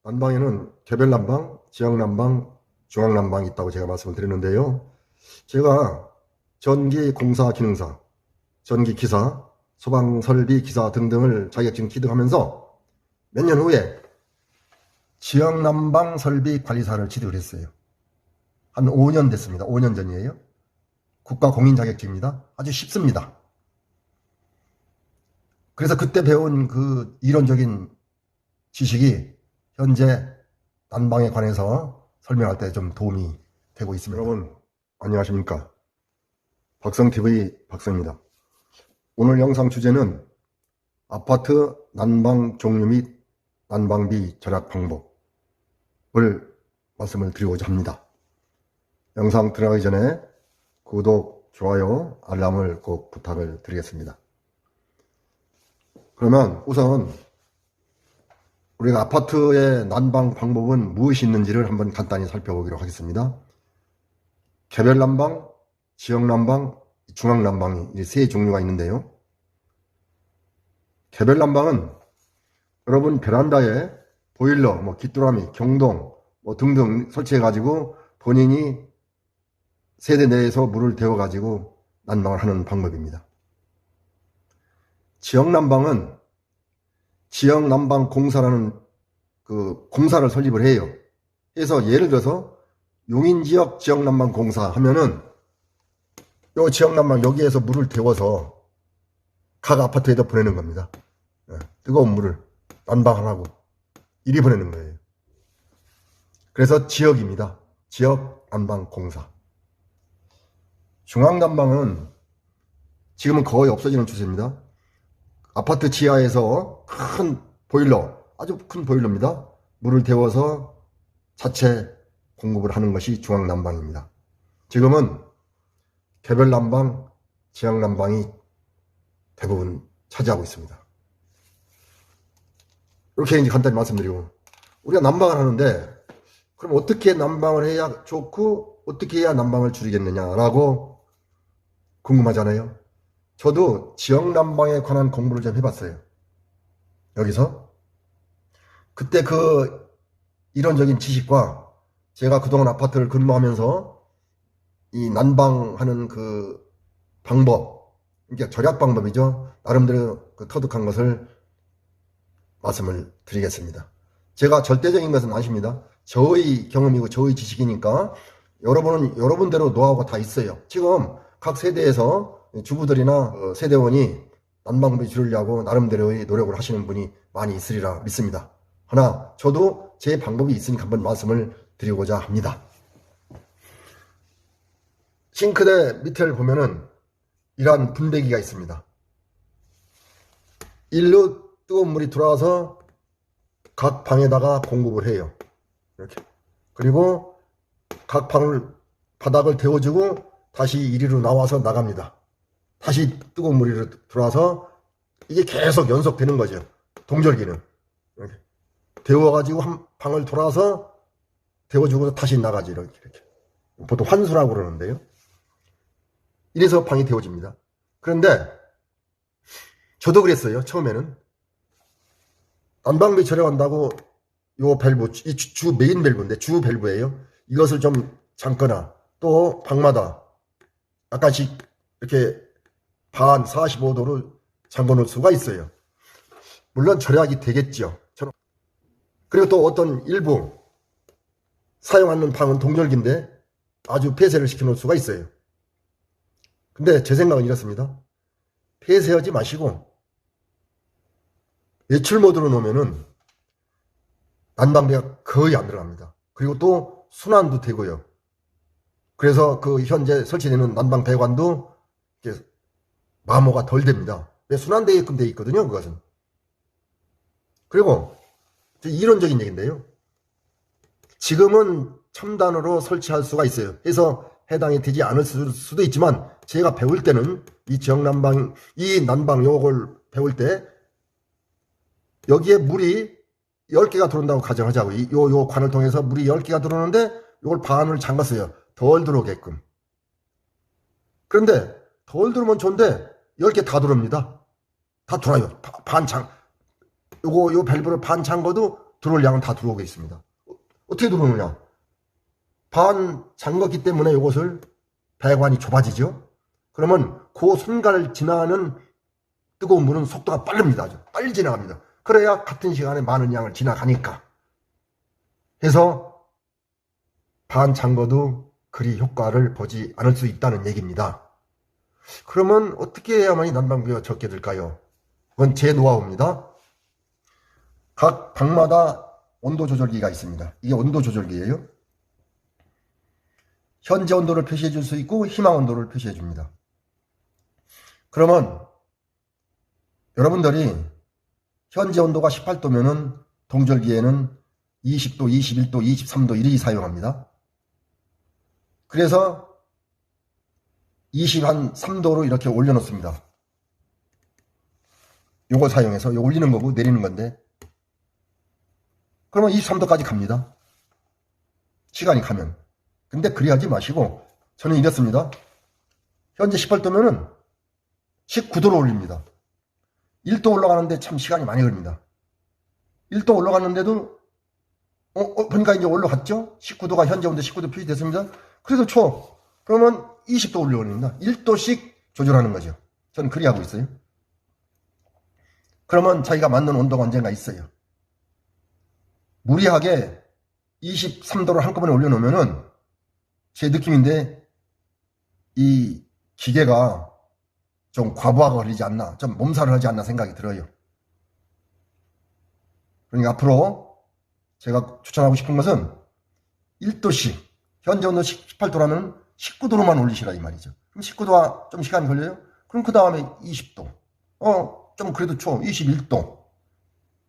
난방에는 개별 난방, 지역 난방, 중앙 난방이 있다고 제가 말씀을 드렸는데요. 제가 전기 공사 기능사, 전기 기사, 소방 설비 기사 등등을 자격증 취득하면서 몇 년 후에 지역 난방 설비 관리사를 취득을 했어요. 한 5년 됐습니다. 5년 전이에요. 국가 공인 자격증입니다. 아주 쉽습니다. 그래서 그때 배운 그 이론적인 지식이 현재 난방에 관해서 설명할 때 좀 도움이 되고 있습니다. 여러분 안녕하십니까? 박성TV 박성입니다. 오늘 영상 주제는 아파트 난방 종류 및 난방비 절약 방법을 말씀을 드리고자 합니다. 영상 들어가기 전에 구독, 좋아요, 알람을 꼭 부탁을 드리겠습니다. 그러면 우선 우리가 아파트의 난방 방법은 무엇이 있는지를 한번 간단히 살펴보기로 하겠습니다. 개별 난방, 지역 난방, 중앙 난방이 이 세 종류가 있는데요. 개별 난방은 여러분 베란다에 보일러, 귀뚜라미, 경동 등등 설치해 가지고 본인이 세대 내에서 물을 데워 가지고 난방을 하는 방법입니다. 지역 난방은 지역 난방 공사라는 그 공사를 설립을 해요. 그래서 예를 들어서 용인지역 지역 난방 공사 하면은 요 지역 난방 여기에서 물을 데워서 각 아파트에다 보내는 겁니다. 뜨거운 물을 난방하라고 이리 보내는 거예요. 그래서 지역입니다. 지역 난방 공사. 중앙 난방은 지금은 거의 없어지는 추세입니다. 아파트 지하에서 큰 보일러, 아주 큰 보일러입니다. 물을 데워서 자체 공급을 하는 것이 중앙 난방입니다. 지금은 개별 난방, 지역 난방이 대부분 차지하고 있습니다. 이렇게 이제 간단히 말씀드리고, 우리가 난방을 하는데 그럼 어떻게 난방을 해야 좋고 어떻게 해야 난방을 줄이겠느냐라고 궁금하잖아요. 저도 지역 난방에 관한 공부를 좀 해봤어요. 여기서 그때 그 이론적인 지식과 제가 그동안 아파트를 근무하면서 이 난방하는 그 방법, 이게 절약 방법이죠. 나름대로 그 터득한 것을 말씀을 드리겠습니다. 제가 절대적인 것은 아닙니다. 저의 경험이고 저의 지식이니까 여러분대로 노하우가 다 있어요. 지금 각 세대에서 주부들이나 세대원이 난방비 줄이려고 나름대로의 노력을 하시는 분이 많이 있으리라 믿습니다. 하나 저도 제 방법이 있으니까 한번 말씀을 드리고자 합니다. 싱크대 밑을 보면은 이러한 분배기가 있습니다. 일로 뜨거운 물이 들어와서 각 방에다가 공급을 해요. 이렇게. 그리고 각 방을 바닥을 데워주고 다시 이리로 나와서 나갑니다. 다시 뜨거운 물이 들어와서 이게 계속 연속되는 거죠. 동절기는. 이렇게. 데워가지고 한 방을 돌아서 데워주고 다시 나가지. 이렇게. 보통 환수라고 그러는데요. 이래서 방이 데워집니다. 그런데 저도 그랬어요. 처음에는. 난방비 절약한다고 요 밸브, 이 주 메인 밸브인데 주 밸브예요. 이것을 좀 잠거나 또 방마다 약간씩 이렇게 반 45도로 잠궈 놓을 수가 있어요. 물론 절약이 되겠죠. 그리고 또 어떤 일부 사용하는 방은 동절기인데 아주 폐쇄를 시켜 놓을 수가 있어요. 근데 제 생각은 이렇습니다. 폐쇄하지 마시고 외출 모드로 놓으면은 난방비가 거의 안 들어갑니다. 그리고 또 순환도 되고요. 그래서 그 현재 설치되는 난방 배관도 이렇게 마모가 덜 됩니다. 왜 순환되게끔 되어 있거든요, 그것은. 그리고 이론적인 얘기인데요. 지금은 첨단으로 설치할 수가 있어요. 그래서 해당이 되지 않을 수도 있지만 제가 배울 때는 이 지역 난방, 이 난방 요걸 배울 때 여기에 물이 10개가 들어온다고 가정하자고. 요 관을 통해서 물이 10개가 들어오는데 요걸 반을 잠갔어요. 덜 들어오게끔. 그런데 덜 들어오면 좋은데 10개 다 들어옵니다. 다 들어와요. 요 밸브를 반 잠궈도 들어올 양은 다 들어오게 있습니다. 어떻게 들어오느냐? 반 잠갔기 때문에 이것을 배관이 좁아지죠. 그러면 그 손가를 지나는 뜨거운 물은 속도가 빠릅니다. 아주 빨리 지나갑니다. 그래야 같은 시간에 많은 양을 지나가니까. 해서 반 잠궈도 그리 효과를 보지 않을 수 있다는 얘기입니다. 그러면 어떻게 해야만이 난방비가 적게 들까요? 그건 제 노하우입니다. 각 방마다 온도 조절기가 있습니다. 이게 온도 조절기예요. 현재 온도를 표시해 줄 수 있고 희망 온도를 표시해 줍니다. 그러면 여러분들이 현재 온도가 18도면은 동절기에는 20도, 21도, 23도 이렇게 사용합니다. 그래서 23도로 이렇게 올려놓습니다. 요거 사용해서 요 올리는 거고 내리는 건데, 그러면 23도까지 갑니다. 시간이 가면. 근데 그리 하지 마시고 저는 이랬습니다. 현재 18도면은 19도로 올립니다. 1도 올라가는데 참 시간이 많이 걸립니다. 1도 올라갔는데도 보니까 이제 올라갔죠? 19도가 현재 온도 19도 표시됐습니다. 그래도 그러면 20도 올려올립니다. 1도씩 조절하는 거죠. 저는 그리 하고 있어요. 그러면 자기가 맞는 온도가 언젠가 있어요. 무리하게 23도를 한꺼번에 올려놓으면은 제 느낌인데 이 기계가 좀 과부하가 걸리지 않나, 좀 몸살을 하지 않나 생각이 들어요. 그러니까 앞으로 제가 추천하고 싶은 것은 1도씩, 현재 온도 18도라면 19도로만 올리시라 이 말이죠. 그럼 19도가 좀 시간이 걸려요? 그럼 그 다음에 20도, 좀 그래도 21도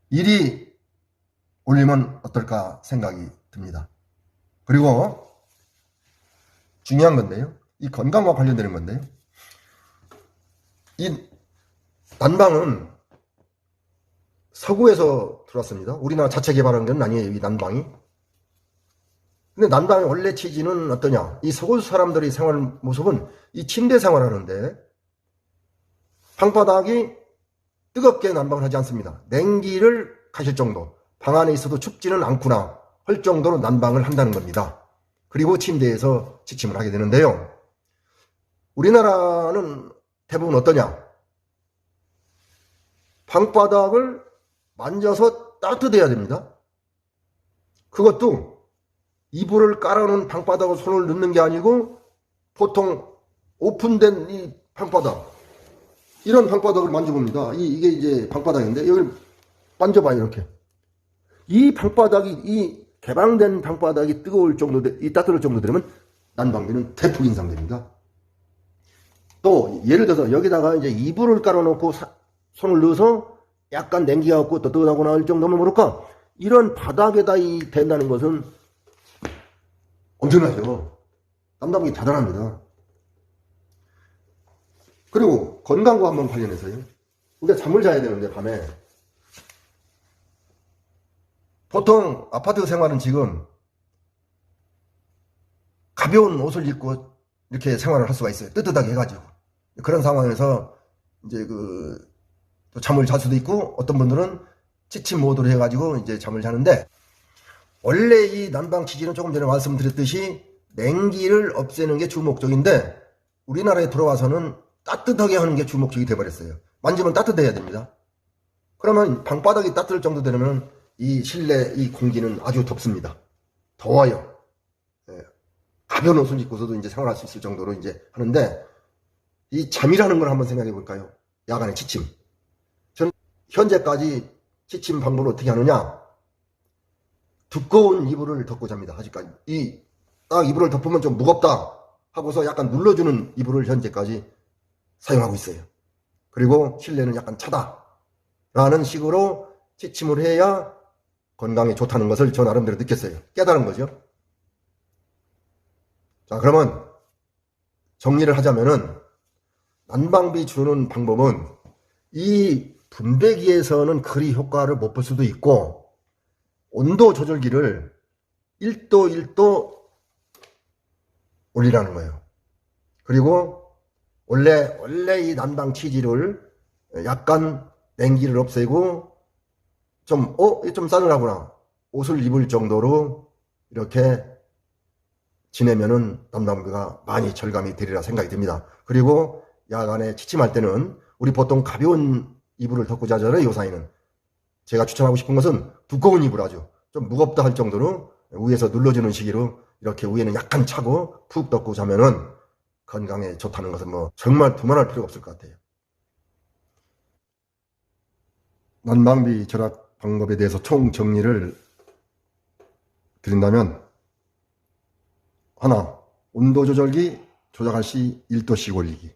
이리 올리면 어떨까 생각이 듭니다. 그리고 중요한 건데요, 이 건강과 관련되는 건데요, 이 난방은 서구에서 들어왔습니다. 우리나라 자체 개발한 건 아니에요, 이 난방이. 근데 난방의 원래 취지는 어떠냐? 이 서구 사람들의 생활 모습은 이 침대 생활하는데 방바닥이 뜨겁게 난방을 하지 않습니다. 냉기를 가실 정도, 방 안에 있어도 춥지는 않구나 할 정도로 난방을 한다는 겁니다. 그리고 침대에서 취침을 하게 되는데요, 우리나라는 대부분 어떠냐? 방바닥을 만져서 따뜻해야 됩니다. 그것도 이불을 깔아놓은 방바닥을 손을 넣는 게 아니고 보통 오픈된 이 방바닥, 이런 방바닥을 만져봅니다. 이게 이제 방바닥인데 여기를 만져봐요. 이렇게 이 방바닥이, 이 개방된 방바닥이 뜨거울 정도, 이 따뜻할 정도 되면 난방비는 대폭 인상됩니다. 또 예를 들어서 여기다가 이제 이불을 깔아놓고 손을 넣어서 약간 냉기가 없고 뜨뜻하거나 할 정도면 모를까, 이런 바닥에다 된다는 것은 엄청나죠. 난방비 대단합니다. 그리고 건강과 한번 관련해서요, 우리가 잠을 자야 되는데 밤에 보통 아파트 생활은 지금 가벼운 옷을 입고 이렇게 생활을 할 수가 있어요. 뜨뜻하게 해가지고. 그런 상황에서 이제 또 잠을 잘 수도 있고, 어떤 분들은 취침 모드로 해가지고 이제 잠을 자는데, 원래 이 난방 취지는 조금 전에 말씀드렸듯이 냉기를 없애는 게 주 목적인데 우리나라에 들어와서는 따뜻하게 하는 게 주 목적이 돼버렸어요. 만지면 따뜻해야 됩니다. 그러면 방바닥이 따뜻할 정도 되면 이 실내 이 공기는 아주 덥습니다. 더워요. 가벼운 옷을 입고서도 이제 생활할 수 있을 정도로 이제 하는데, 이 잠이라는 걸 한번 생각해 볼까요? 야간에 취침. 전 현재까지 취침 방법을 어떻게 하느냐? 두꺼운 이불을 덮고 잡니다. 아직까지. 딱 이불을 덮으면 좀 무겁다 하고서 약간 눌러주는 이불을 현재까지 사용하고 있어요. 그리고 실내는 약간 차다 라는 식으로 취침을 해야 건강에 좋다는 것을 저 나름대로 느꼈어요. 깨달은 거죠. 자, 그러면 정리를 하자면은, 난방비 주는 방법은 이 분배기에서는 그리 효과를 못 볼 수도 있고, 온도 조절기를 1도 1도 올리라는 거예요. 그리고 원래 이 난방 취지를 약간 냉기를 없애고 좀 싸늘하구나, 옷을 입을 정도로 이렇게 지내면은 난방비가 많이 절감이 되리라 생각이 듭니다. 그리고 야간에 취침할 때는 우리 보통 가벼운 이불을 덮고 자잖아요. 요사이는. 제가 추천하고 싶은 것은 두꺼운 이불, 아주 좀 무겁다 할 정도로 위에서 눌러주는 시기로 이렇게 위에는 약간 차고 푹 덮고 자면은 건강에 좋다는 것은 뭐 정말 두말할 필요가 없을 것 같아요. 난방비 절약 방법에 대해서 총 정리를 드린다면, 하나, 온도 조절기 조작할 시 1도씩 올리기.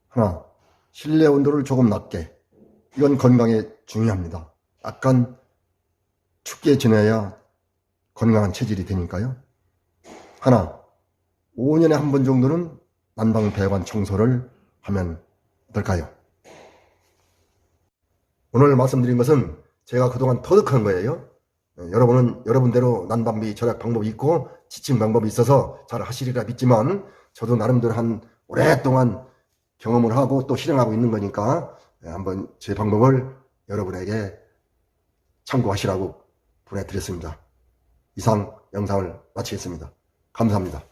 하나, 실내 온도를 조금 낮게. 이건 건강에 중요합니다. 약간 춥게 지내야 건강한 체질이 되니까요. 하나, 5년에 한 번 정도는 난방 배관 청소를 하면 어떨까요? 오늘 말씀드린 것은 제가 그동안 터득한 거예요. 여러분은 여러분대로 난방비 절약 방법이 있고 지침 방법이 있어서 잘 하시리라 믿지만, 저도 나름대로 한 오랫동안 경험을 하고 또 실행하고 있는 거니까 한번 제 방법을 여러분에게 참고하시라고 보내드렸습니다. 이상 영상을 마치겠습니다. 감사합니다.